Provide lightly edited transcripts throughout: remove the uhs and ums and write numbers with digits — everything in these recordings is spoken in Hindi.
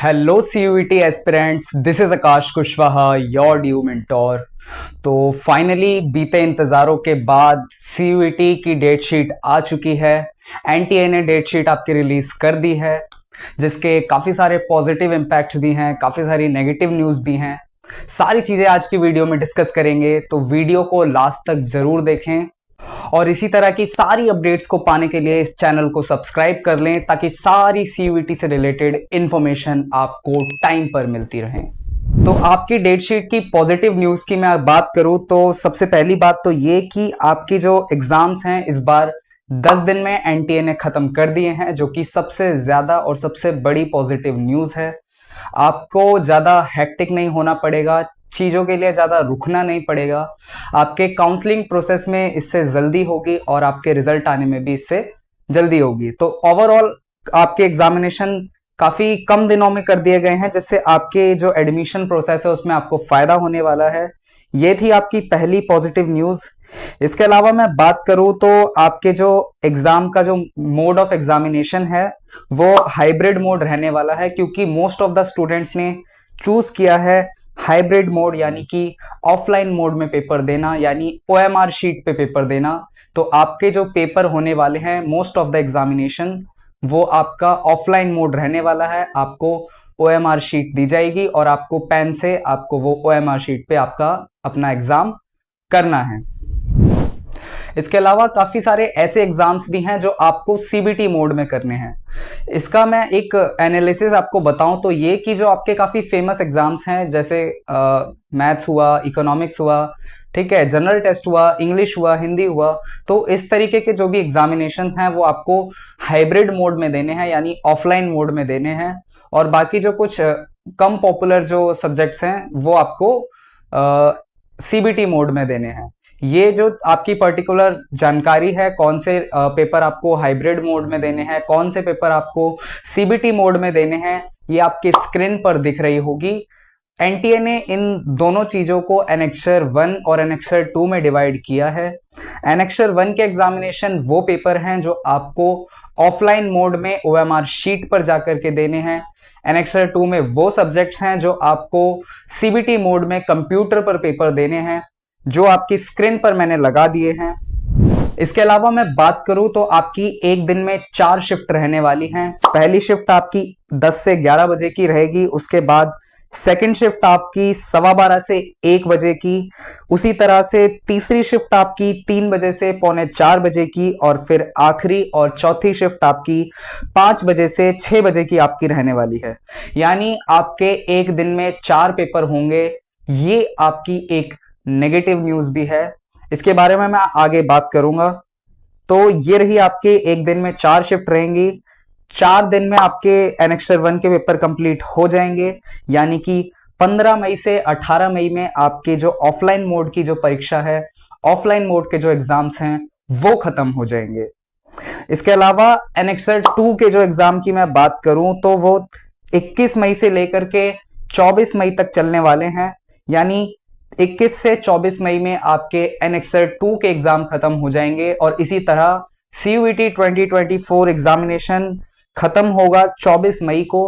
Hello CUET aspirants, this is Akash Kushwaha, your due mentor. तो फाइनली बीते इंतज़ारों के बाद सीयूईटी की डेट शीट आ चुकी है। एनटीए ने डेट शीट आपकी रिलीज कर दी है, जिसके काफ़ी सारे पॉजिटिव इम्पैक्ट भी हैं, काफ़ी सारी नेगेटिव न्यूज़ भी हैं। सारी चीज़ें आज की वीडियो में डिस्कस करेंगे, तो वीडियो को लास्ट तक ज़रूर देखें और इसी तरह की सारी अपडेट्स को पाने के लिए इस चैनल को सब्सक्राइब कर लें, ताकि सारी सीयूईटी से रिलेटेड इंफॉर्मेशन आपको टाइम पर मिलती रहे। तो आपकी डेट शीट की पॉजिटिव न्यूज़ की मैं बात करूं तो सबसे पहली बात तो ये कि आपकी जो एग्जाम्स हैं इस बार 10 दिन में एनटीए ने खत्म कर दिए हैं, जो कि सबसे ज्यादा और सबसे बड़ी पॉजिटिव न्यूज़ है। आपको ज्यादा हेक्टिक नहीं होना पड़ेगा, चीज़ों के लिए ज़्यादा रुकना नहीं पड़ेगा। आपके काउंसलिंग प्रोसेस में इससे जल्दी होगी और आपके रिजल्ट आने में भी इससे जल्दी होगी। तो ओवरऑल आपके एग्जामिनेशन काफ़ी कम दिनों में कर दिए गए हैं, जिससे आपके जो एडमिशन प्रोसेस है उसमें आपको फ़ायदा होने वाला है। ये थी आपकी पहली पॉजिटिव न्यूज़। इसके अलावा मैं बात करूं तो आपके जो एग्ज़ाम का जो मोड ऑफ एग्जामिनेशन है वो हाइब्रिड मोड रहने वाला है, क्योंकि मोस्ट ऑफ द स्टूडेंट्स ने चूज किया है हाइब्रिड मोड, यानी कि ऑफलाइन मोड में पेपर देना, यानी ओएमआर शीट पे पेपर देना। तो आपके जो पेपर होने वाले हैं मोस्ट ऑफ द एग्जामिनेशन वो आपका ऑफलाइन मोड रहने वाला है। आपको ओएमआर शीट दी जाएगी और आपको पेन से आपको वो ओएमआर शीट पे आपका अपना एग्जाम करना है। इसके अलावा काफ़ी सारे ऐसे एग्जाम्स भी हैं जो आपको सीबीटी मोड में करने हैं। इसका मैं एक एनालिसिस आपको बताऊं तो ये कि जो आपके काफ़ी फेमस एग्जाम्स हैं, जैसे मैथ्स हुआ, इकोनॉमिक्स हुआ, ठीक है, जनरल टेस्ट हुआ, इंग्लिश हुआ, हिंदी हुआ, तो इस तरीके के जो भी एग्जामिनेशन हैं वो आपको हाइब्रिड मोड में देने हैं, यानी ऑफलाइन मोड में देने हैं। और बाकी जो कुछ कम पॉपुलर जो सब्जेक्ट्स हैं वो आपको सीबीटी मोड में देने हैं। ये जो आपकी पर्टिकुलर जानकारी है, कौन से पेपर आपको हाइब्रिड मोड में देने हैं, कौन से पेपर आपको सीबीटी मोड में देने हैं, ये आपके स्क्रीन पर दिख रही होगी। एनटीए ने इन दोनों चीजों को एनेक्सर 1 और एनेक्सर 2 में डिवाइड किया है। एनेक्सर 1 के एग्जामिनेशन वो पेपर हैं जो आपको ऑफलाइन मोड में ओएमआर शीट पर जाकर के देने हैं। एनेक्सर 2 में वो सब्जेक्ट्स हैं जो आपको सीबीटी मोड में कंप्यूटर पर पेपर देने हैं, जो आपकी स्क्रीन पर मैंने लगा दिए हैं। इसके अलावा मैं बात करूं तो आपकी एक दिन में 4 शिफ्ट रहने वाली हैं। पहली शिफ्ट आपकी 10 से 11 बजे की रहेगी, उसके बाद सेकंड शिफ्ट आपकी 12:15 से 1 बजे की, उसी तरह से तीसरी शिफ्ट आपकी 3 बजे से 3:45 बजे की, और फिर आखिरी और चौथी शिफ्ट आपकी 5 बजे से 6 बजे की आपकी रहने वाली है। यानी आपके एक दिन में 4 पेपर होंगे। ये आपकी एक नेगेटिव न्यूज भी है, इसके बारे में मैं आगे बात करूंगा। तो ये रही आपके एक दिन में 4 शिफ्ट रहेंगी। 4 दिन में आपके एनेक्सर 1 के पेपर कंप्लीट हो जाएंगे, यानी कि 15 मई से 18 मई में आपके जो ऑफलाइन मोड की जो परीक्षा है, ऑफलाइन मोड के जो एग्जाम्स हैं वो खत्म हो जाएंगे। इसके अलावा एनेक्सर 2 के जो एग्जाम की मैं बात करूं तो वो 21 मई से लेकर के 24 मई तक चलने वाले हैं। यानी 21 से 24 मई में आपके एनेक्सर 2 के एग्जाम खत्म हो जाएंगे, और इसी तरह सीयूईटी 2024 एग्जामिनेशन खत्म होगा 24 मई को।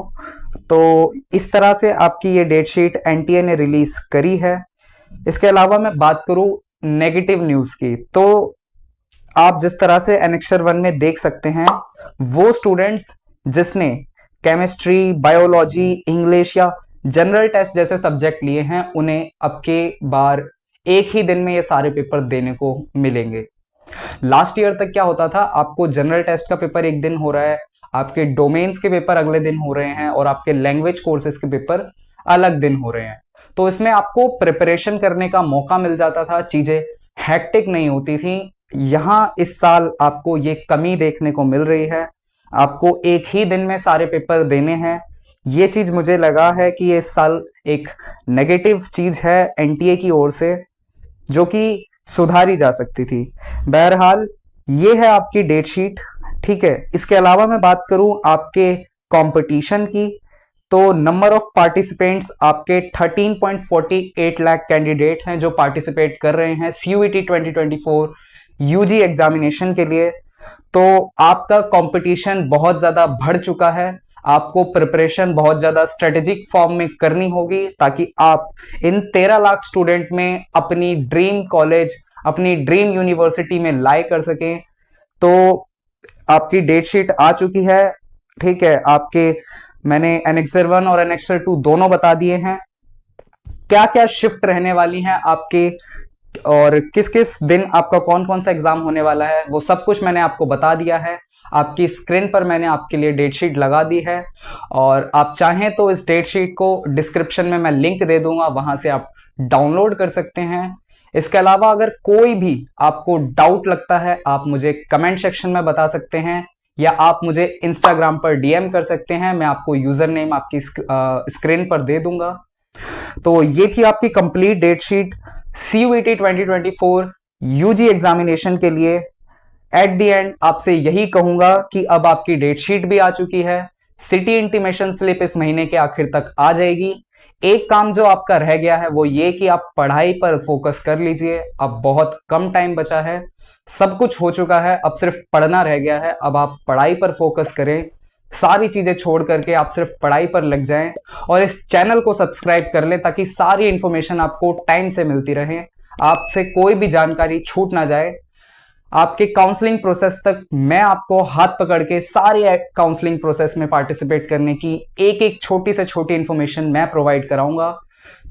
तो इस तरह से आपकी ये डेट शीट एनटीए ने रिलीज करी है। इसके अलावा मैं बात करूं नेगेटिव न्यूज की, तो आप जिस तरह से एनेक्सर 1 में देख सकते हैं, वो स्टूडेंट्स जिसने केमिस्ट्री, बायोलॉजी, इंग्लिश या जनरल टेस्ट जैसे सब्जेक्ट लिए हैं, उन्हें अब के बार एक ही दिन में ये सारे पेपर देने को मिलेंगे। लास्ट ईयर तक क्या होता था, आपको जनरल टेस्ट का पेपर एक दिन हो रहा है, आपके डोमेन्स के पेपर अगले दिन हो रहे हैं, और आपके लैंग्वेज कोर्सेज के पेपर अलग दिन हो रहे हैं। तो इसमें आपको प्रिपरेशन करने का मौका मिल जाता था, चीजें हैक्टिक नहीं होती थी। यहाँ इस साल आपको ये कमी देखने को मिल रही है, आपको एक ही दिन में सारे पेपर देने हैं। ये चीज मुझे लगा है कि ये इस साल एक नेगेटिव चीज है एनटीए की ओर से, जो कि सुधारी जा सकती थी। बहरहाल ये है आपकी डेट शीट, ठीक है। इसके अलावा मैं बात करूं आपके कंपटीशन की, तो नंबर ऑफ पार्टिसिपेंट्स आपके 13.48 लाख कैंडिडेट हैं जो पार्टिसिपेट कर रहे हैं सीयूईटी 2024 यूजी एग्जामिनेशन के लिए। तो आपका कंपटीशन बहुत ज्यादा बढ़ चुका है। आपको प्रिपरेशन बहुत ज्यादा स्ट्रेटेजिक फॉर्म में करनी होगी ताकि आप इन 13 लाख स्टूडेंट में अपनी ड्रीम कॉलेज, अपनी ड्रीम यूनिवर्सिटी में लाई कर सकें। तो आपकी डेट शीट आ चुकी है, ठीक है। आपके मैंने एनेक्सर 1 और एनेक्सर 2 दोनों बता दिए हैं। क्या क्या शिफ्ट रहने वाली हैं आपके और किस किस दिन आपका कौन कौन सा एग्जाम होने वाला है, वो सब कुछ मैंने आपको बता दिया है। आपकी स्क्रीन पर मैंने आपके लिए डेट शीट लगा दी है और आप चाहें तो इस डेट शीट को डिस्क्रिप्शन में मैं लिंक दे दूंगा, वहां से आप डाउनलोड कर सकते हैं। इसके अलावा अगर कोई भी आपको डाउट लगता है, आप मुझे कमेंट सेक्शन में बता सकते हैं या आप मुझे इंस्टाग्राम पर डीएम कर सकते हैं। मैं आपको यूजर नेम आपकी स्क्रीन पर दे दूंगा। तो ये थी आपकी complete date sheet CUET 2024 UG examination के लिए। एट द एंड आपसे यही कहूंगा कि अब आपकी डेट शीट भी आ चुकी है, सिटी इंटीमेशन स्लिप इस महीने के आखिर तक आ जाएगी। एक काम जो आपका रह गया है वो ये कि आप पढ़ाई पर फोकस कर लीजिए। अब बहुत कम टाइम बचा है, सब कुछ हो चुका है, अब सिर्फ पढ़ना रह गया है। अब आप पढ़ाई पर फोकस करें, सारी चीजें छोड़ करके आप सिर्फ पढ़ाई पर लग जाएं और इस चैनल को सब्सक्राइब कर लें ताकि सारी इंफॉर्मेशन आपको टाइम से मिलती रहे, आपसे कोई भी जानकारी छूट ना जाए। आपके काउंसलिंग प्रोसेस तक मैं आपको हाथ पकड़ के सारी काउंसलिंग प्रोसेस में पार्टिसिपेट करने की एक एक छोटी से छोटी इंफॉर्मेशन मैं प्रोवाइड कराऊंगा।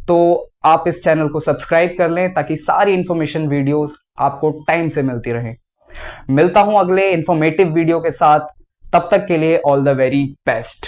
तो आप इस चैनल को सब्सक्राइब कर लें ताकि सारी इंफॉर्मेशन वीडियोस आपको टाइम से मिलती रहे। मिलता हूं अगले इंफॉर्मेटिव वीडियो के साथ, तब तक के लिए ऑल द वेरी बेस्ट।